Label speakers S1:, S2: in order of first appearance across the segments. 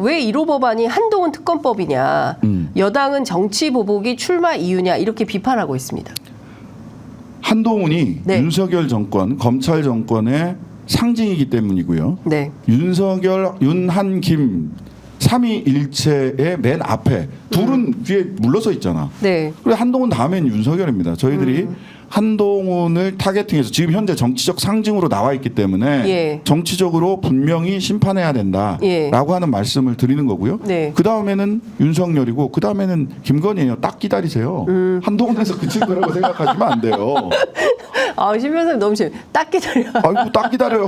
S1: 왜 1호 법안이 한동훈 특검법이냐. 여당은 정치 보복이 출마 이유냐 이렇게 비판하고 있습니다.
S2: 한동훈이
S1: 네.
S2: 윤석열 정권, 검찰 정권의 상징이기 때문이고요.
S1: 네.
S2: 윤석열, 윤한, 김 3위일체의 맨 앞에 둘은 뒤에 물러서 있잖아.
S1: 네.
S2: 그리고 한동훈 다음엔 윤석열입니다. 저희들이 한동훈을 타겟팅해서 지금 현재 정치적 상징으로 나와 있기 때문에
S1: 예.
S2: 정치적으로 분명히 심판해야 된다라고
S1: 예.
S2: 하는 말씀을 드리는 거고요.
S1: 네.
S2: 그 다음에는 윤석열이고 그 다음에는 김건희예요. 딱 기다리세요. 한동훈에서 그칠 거라고 생각하시면 안 돼요.
S1: 아, 신 변호사님 너무 딱 기다려.
S2: 아이고 딱 기다려요.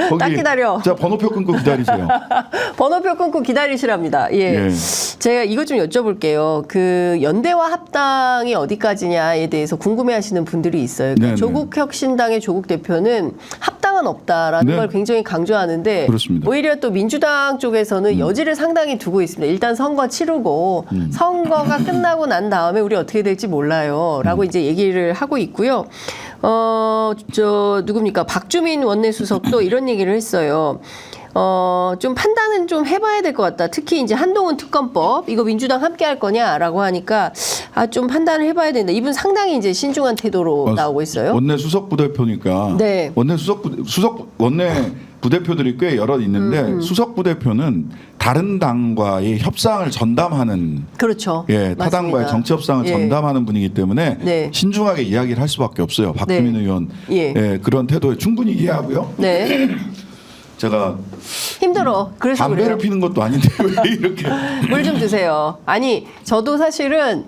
S2: 거기
S1: 딱 기다려.
S2: 자 번호표 끊고 기다리세요.
S1: 번호표 끊고 기다리시랍니다. 예.
S2: 예.
S1: 제가 이것 좀 여쭤볼게요. 그 연대와 합당이 어디까지냐에 대해서 궁금해하시는 분들이 있어요. 그러니까
S2: 네네.
S1: 조국혁신당의 조국 대표는 합당은 없다라는
S2: 네.
S1: 걸 굉장히 강조하는데
S2: 그렇습니다.
S1: 오히려 또 민주당 쪽에서는 여지를 상당히 두고 있습니다. 일단 선거 치르고 선거가 끝나고 난 다음에 우리 어떻게 될지 몰라요라고 이제 얘기를 하고 있고요. 누굽니까? 박주민 원내수석도 이런 얘기를 했어요. 좀 판단은 좀 해봐야 될 것 같다. 특히 이제 한동훈 특검법 이거 민주당 함께 할 거냐라고 하니까 좀 판단을 해봐야 된다. 이분 상당히 이제 신중한 태도로 나오고 있어요.
S2: 원내 수석 부대표니까
S1: 네.
S2: 원내 원내 부대표들이 꽤 여러 있는데 수석 부대표는 다른 당과의 협상을 전담하는
S1: 그렇죠.
S2: 예, 타당과의
S1: 맞습니다.
S2: 정치 협상을
S1: 예.
S2: 전담하는 분이기 때문에
S1: 네.
S2: 신중하게 이야기를 할 수밖에 없어요. 박주민
S1: 네.
S2: 의원
S1: 예.
S2: 예, 그런 태도에 충분히 이해하고요.
S1: 네.
S2: 제가
S1: 힘들어. 그래서
S2: 담배를
S1: 그래요.
S2: 피는 것도 아닌데 왜 이렇게
S1: 물 좀 드세요. 아니 저도 사실은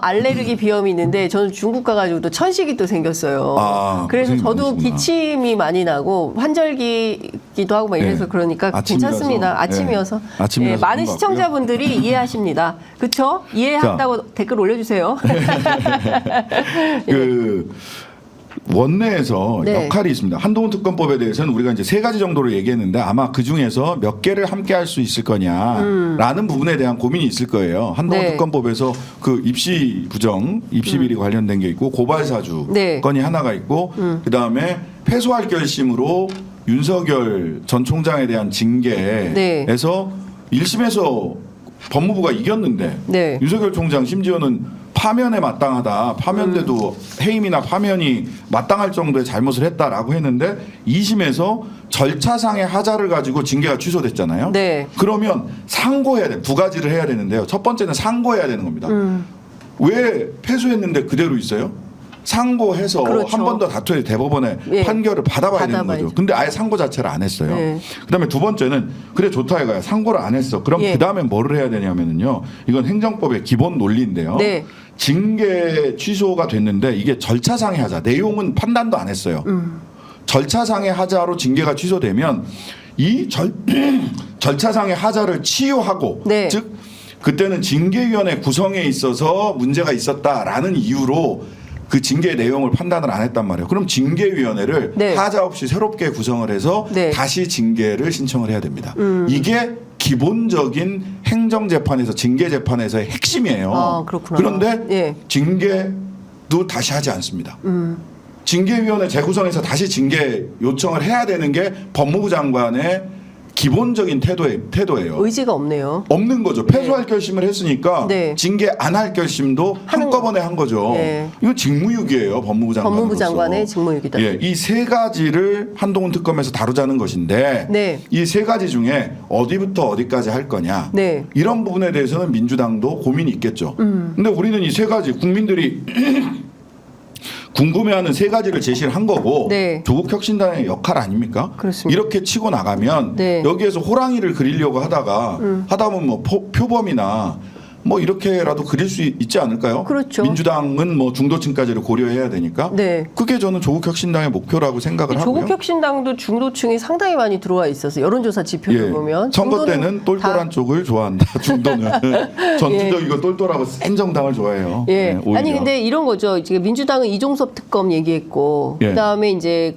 S1: 알레르기 비염이 있는데 저는 중국 가가지고 또 천식이 또 생겼어요.
S2: 아,
S1: 그래서
S2: 고생이
S1: 저도
S2: 많으시구나.
S1: 기침이 많이 나고 환절기기도 하고 막 이래서
S2: 네.
S1: 그러니까
S2: 아침이라서.
S1: 괜찮습니다. 아침이어서.
S2: 네. 아침이라서
S1: 많은
S2: 그런 것
S1: 시청자분들이 이해하십니다. 그렇죠? 이해한다고 댓글 올려주세요.
S2: 그 원내에서
S1: 네.
S2: 역할이 있습니다. 한동훈 특검법에 대해서는 우리가 이제 3가지 정도로 얘기했는데 아마 그 중에서 몇 개를 함께 할 수 있을 거냐라는 부분에 대한 고민이 있을 거예요. 한동훈
S1: 네.
S2: 특검법에서 그 입시 부정, 입시 비리 관련된 게 있고 고발 사주
S1: 네.
S2: 건이 하나가 있고 그 다음에 패소할 결심으로 윤석열 전 총장에 대한 징계에서 1심에서 법무부가 이겼는데
S1: 네.
S2: 윤석열 총장 심지어는 파면에 마땅하다. 파면돼도 해임이나 파면이 마땅할 정도의 잘못을 했다라고 했는데 2심에서 절차상의 하자를 가지고 징계가 취소됐잖아요.
S1: 네.
S2: 그러면 상고해야 돼. 2가지를 해야 되는데요. 첫 번째는 상고해야 되는 겁니다. 왜 패소했는데 그대로 있어요? 상고해서
S1: 그렇죠.
S2: 한 번 더 다투어야 대법원에
S1: 예.
S2: 판결을 받아봐야 되는
S1: 받아봐야죠.
S2: 거죠. 근데 아예 상고 자체를 안 했어요.
S1: 네.
S2: 그다음에 두 번째는 그래 좋다 이거야. 상고를 안 했어. 그럼
S1: 예.
S2: 그다음에 뭐를 해야 되냐면은요. 이건 행정법의 기본 논리인데요.
S1: 네.
S2: 징계 취소가 됐는데 이게 절차상의 하자. 내용은 판단도 안 했어요. 절차상의 하자로 징계가 취소되면 이 절차상의 하자를 치유하고
S1: 네.
S2: 즉 그때는 징계위원회 구성에 있어서 문제가 있었다라는 이유로 그 징계 내용을 판단을 안 했단 말이에요. 그럼 징계위원회를
S1: 네.
S2: 하자 없이 새롭게 구성을 해서
S1: 네.
S2: 다시 징계를 신청을 해야 됩니다. 이게 기본적인 행정재판에서 징계재판에서의 핵심이에요.
S1: 아, 그렇구나.
S2: 그런데
S1: 예.
S2: 징계도 다시 하지 않습니다. 징계위원회 재구성해서 다시 징계 요청을 해야 되는 게 법무부 장관의 기본적인 태도예요.
S1: 의지가 없네요.
S2: 없는 거죠. 패소할 결심을 했으니까
S1: 네.
S2: 징계 안 할 결심도
S1: 하는
S2: 한꺼번에 한 거죠.
S1: 네.
S2: 이거 직무유기예요. 법무부 장관.
S1: 법무부 장관의 직무유기다.
S2: 예, 이 3가지를 한동훈 특검에서 다루자는 것인데
S1: 네.
S2: 이 3가지 중에 어디부터 어디까지 할 거냐
S1: 네.
S2: 이런 부분에 대해서는 민주당도 고민이 있겠죠. 근데 우리는 이 3가지 국민들이 궁금해하는 3가지를 제시를 한 거고
S1: 네.
S2: 조국 혁신당의 역할 아닙니까?
S1: 그렇습니다.
S2: 이렇게 치고 나가면
S1: 네.
S2: 여기에서 호랑이를 그리려고 하다가 하다 보면 뭐 표범이나 뭐 이렇게라도 그릴 수 있지 않을까요?
S1: 그렇죠.
S2: 민주당은 뭐 중도층까지를 고려해야 되니까.
S1: 네.
S2: 그게 저는 조국 혁신당의 목표라고 생각을 하고요.
S1: 조국 혁신당도 중도층이 상당히 많이 들어와 있어서 여론조사 지표를 보면
S2: 선거
S1: 중도는
S2: 때는 똘똘한
S1: 다-
S2: 쪽을 좋아한다. 중도는 전투적이고 똘똘하고 센 정당을 좋아해요.
S1: 예.
S2: 네, 오히려.
S1: 아니 근데 이런 거죠. 지금 민주당은 이종섭 특검 얘기했고
S2: 예.
S1: 그다음에 이제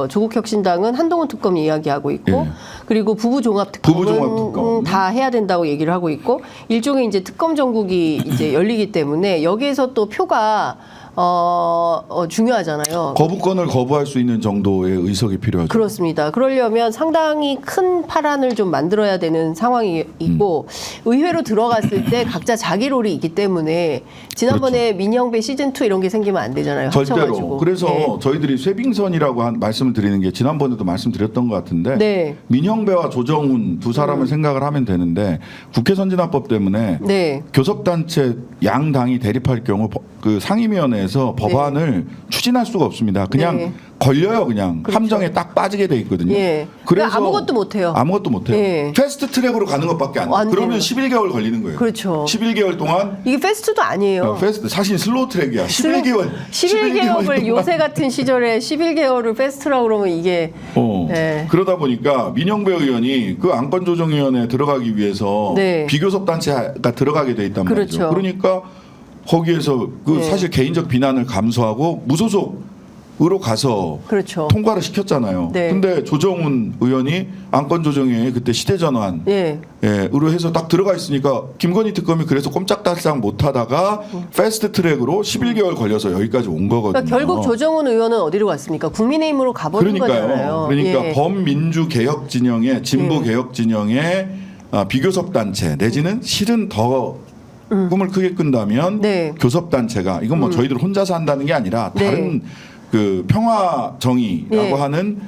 S1: 조국 혁신당은 한동훈 특검 이야기하고 있고
S2: 예.
S1: 그리고 부부 종합 특검은
S2: 부부 종합 특검.
S1: 다 해야 된다고 얘기를 하고 있고 일종의 이제 특검 전국이 이제 열리기 때문에 여기에서 또 표가 중요하잖아요.
S2: 거부권을 거부할 수 있는 정도의 의석이 필요하죠.
S1: 그렇습니다. 그러려면 상당히 큰 파란을 좀 만들어야 되는 상황이고 의회로 들어갔을 때 각자 자기 롤이 있기 때문에 지난번에 민영배 시즌2 이런 게 생기면 안 되잖아요.
S2: 절대로.
S1: 합쳐가지고.
S2: 그래서
S1: 네.
S2: 저희들이 쇄빙선이라고 말씀을 드리는 게 지난번에도 말씀드렸던 것 같은데
S1: 네.
S2: 민형배와 조정훈 두 사람을 생각을 하면 되는데 국회 선진화법 때문에
S1: 네.
S2: 교섭단체 양 당이 대립할 경우 그 상임위원회에서 법안을 추진할 수가 없습니다. 그냥
S1: 네.
S2: 걸려요. 그냥
S1: 그렇죠.
S2: 함정에 딱 빠지게 돼 있거든요.
S1: 예. 그러니까 아무것도 못해요.
S2: 아무것도 못해요.
S1: 예.
S2: 패스트 트랙으로 가는 것밖에 안
S1: 안
S2: 돼요. 그러면
S1: 돼요.
S2: 11개월 걸리는 거예요.
S1: 그렇죠.
S2: 11개월 동안
S1: 이게 패스트도 아니에요.
S2: 패스트 사실 슬로우 트랙이야. 11개월.
S1: 11개월을 요새 같은 시절에 11개월을 패스트라고 그러면 이게 네.
S2: 그러다 보니까 민영배 의원이 그 안건조정위원회에 들어가기 위해서
S1: 네.
S2: 비교섭 단체가 들어가게 돼 있단
S1: 그렇죠.
S2: 말이죠. 그러니까 거기에서 그
S1: 네.
S2: 사실 개인적 비난을 감수하고 무소속으로 가서
S1: 그렇죠.
S2: 통과를 시켰잖아요.
S1: 네.
S2: 근데 조정훈 의원이 안건조정위원회 그때 시대전환
S1: 예.
S2: 으로 해서 딱 들어가 있으니까 김건희 특검이 그래서 꼼짝달싹 못하다가 패스트 트랙으로 11개월 걸려서 여기까지 온 거거든요.
S1: 그러니까 결국 조정훈 의원은 어디로 갔습니까? 국민의힘으로 가버린 거잖아요.
S2: 그러니까
S1: 예.
S2: 범민주 개혁 진영의 진보 개혁 진영의 비교섭 단체 내지는 실은 더 꿈을 크게 끈다면
S1: 네.
S2: 교섭 단체가 이건 뭐 저희들 혼자서 한다는 게 아니라 다른 그 평화 정의라고
S1: 네.
S2: 하는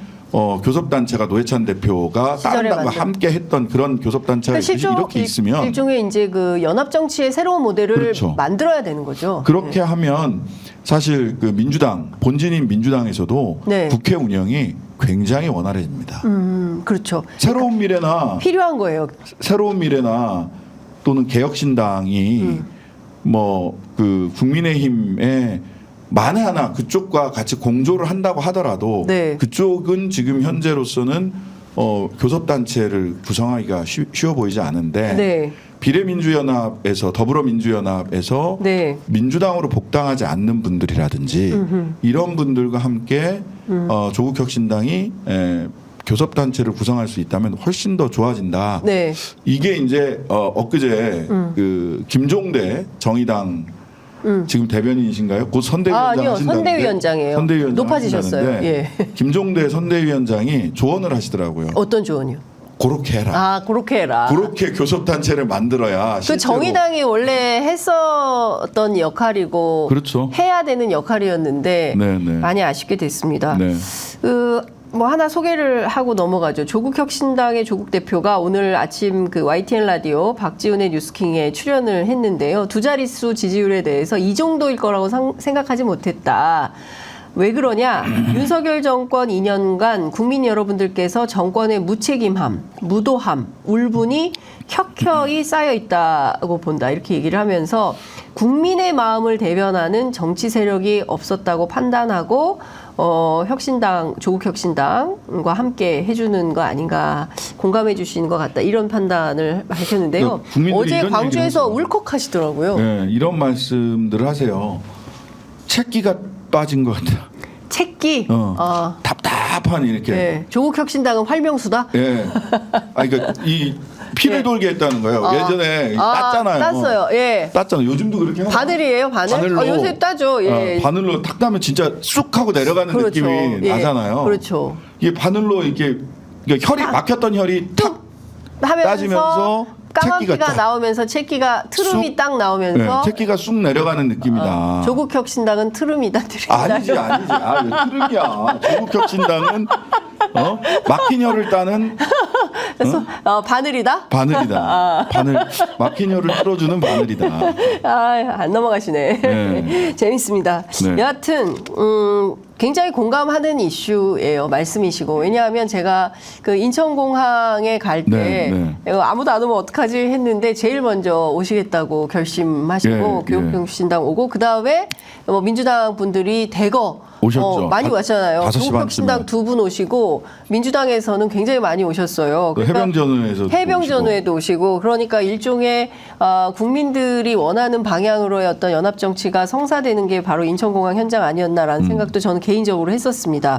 S2: 교섭 단체가 노회찬 대표가 다른
S1: 시절에
S2: 당과
S1: 만든.
S2: 함께 했던 그런 교섭 단체가 이렇게 있으면
S1: 일종의 이제 그 연합 정치의 새로운 모델을
S2: 그렇죠.
S1: 만들어야 되는 거죠.
S2: 그렇게 하면 사실 그 민주당 본진인 민주당에서도
S1: 네.
S2: 국회 운영이 굉장히 원활해집니다.
S1: 그렇죠.
S2: 새로운 미래나 또는 개혁신당이 뭐 그 국민의힘에 만에 하나 그쪽과 같이 공조를 한다고 하더라도
S1: 네.
S2: 그쪽은 지금 현재로서는 교섭단체를 구성하기가 쉬워 보이지 않은데
S1: 네.
S2: 비례민주연합에서 더불어민주연합에서
S1: 네.
S2: 민주당으로 복당하지 않는 분들이라든지 이런 분들과 함께 조국혁신당이 교섭단체를 구성할 수 있다면 훨씬 더 좋아진다.
S1: 네.
S2: 이게 이제 엊그제 그 김종대 정의당 지금 대변인이신가요? 곧 선대위원장
S1: 아니요,
S2: 하신다는데
S1: 선대위원장이에요.
S2: 선대위원장
S1: 높아지셨어요.
S2: 하신다는데
S1: 예.
S2: 김종대 선대위원장이 조언을 하시더라고요.
S1: 어떤 조언이요?
S2: 그렇게 해라.
S1: 아, 그렇게 해라.
S2: 그렇게 교섭단체를 만들어야
S1: 그
S2: 실제로
S1: 정의당이 원래 했었던 역할이고
S2: 그렇죠.
S1: 해야 되는 역할이었는데
S2: 네, 네.
S1: 많이 아쉽게 됐습니다.
S2: 네.
S1: 뭐 하나 소개를 하고 넘어가죠. 조국혁신당의 조국 대표가 오늘 아침 그 YTN 라디오 박지훈의 뉴스킹에 출연을 했는데요. 두 자릿수 지지율에 대해서 이 정도일 거라고 생각하지 못했다. 왜 그러냐? 윤석열 정권 2년간 국민 여러분들께서 정권의 무책임함, 무도함, 울분이 켜켜이 쌓여 있다고 본다. 이렇게 얘기를 하면서 국민의 마음을 대변하는 정치 세력이 없었다고 판단하고 혁신당, 조국혁신당과 함께 해주는 거 아닌가, 공감해 주시는 것 같다. 이런 판단을 밝혔는데요.
S2: 국민들이
S1: 어제
S2: 이런
S1: 광주에서
S2: 얘기를
S1: 울컥하시더라고요.
S2: 네, 이런 말씀들을 하세요. 채기가 빠진 것 같아요.
S1: 책기.
S2: 답답한 이렇게.
S1: 네. 조국혁신당은 활명수다.
S2: 예. 그러니까 이 피를
S1: 네.
S2: 돌게 했다는 거예요. 예전에 땄잖아요.
S1: 땄어요. 예.
S2: 땄잖아요. 요즘도 그렇게 하나?
S1: 바늘이에요, 바늘?
S2: 바늘로.
S1: 요새 따죠. 예.
S2: 바늘로 탁 따면 진짜 쑥 하고 내려가는
S1: 그렇죠.
S2: 느낌이
S1: 예.
S2: 나잖아요.
S1: 그렇죠.
S2: 이게 바늘로 이렇게 혈이 막혔던 혈이 탁
S1: 하면서
S2: 따지면서
S1: 까만피가
S2: 딱
S1: 나오면서 채기가 트름이
S2: 쑥.
S1: 딱 나오면서
S2: 채기가 쑥 내려가는 느낌이다.
S1: 조국혁신당은 트름이다.
S2: 아니지. 왜 트름이야. 조국혁신당은 막힌 혈을 따는
S1: 그래서 바늘이다.
S2: 바늘이다. 바늘 막힌 혈을 뚫어주는 바늘이다.
S1: 안 넘어가시네.
S2: 네.
S1: 재밌습니다.
S2: 네.
S1: 여하튼 굉장히 공감하는 이슈예요. 말씀이시고. 왜냐하면 제가 그 인천공항에 갈 때
S2: 네.
S1: 아무도 안 오면 어떡하지 했는데 제일 먼저 오시겠다고 결심하시고
S2: 예,
S1: 교육신당 오고 그다음에 뭐 민주당 분들이 대거
S2: 오셨죠.
S1: 많이 왔잖아요.
S2: 5시
S1: 조국혁신당
S2: 반쯤에.
S1: 2분 오시고 민주당에서는 굉장히 많이 오셨어요.
S2: 그 해병전후에서
S1: 해병전후에도 오시고 그러니까 일종의 국민들이 원하는 방향으로의 어떤 연합 정치가 성사되는 게 바로 인천공항 현장 아니었나라는 생각도 저는 개인적으로 했었습니다.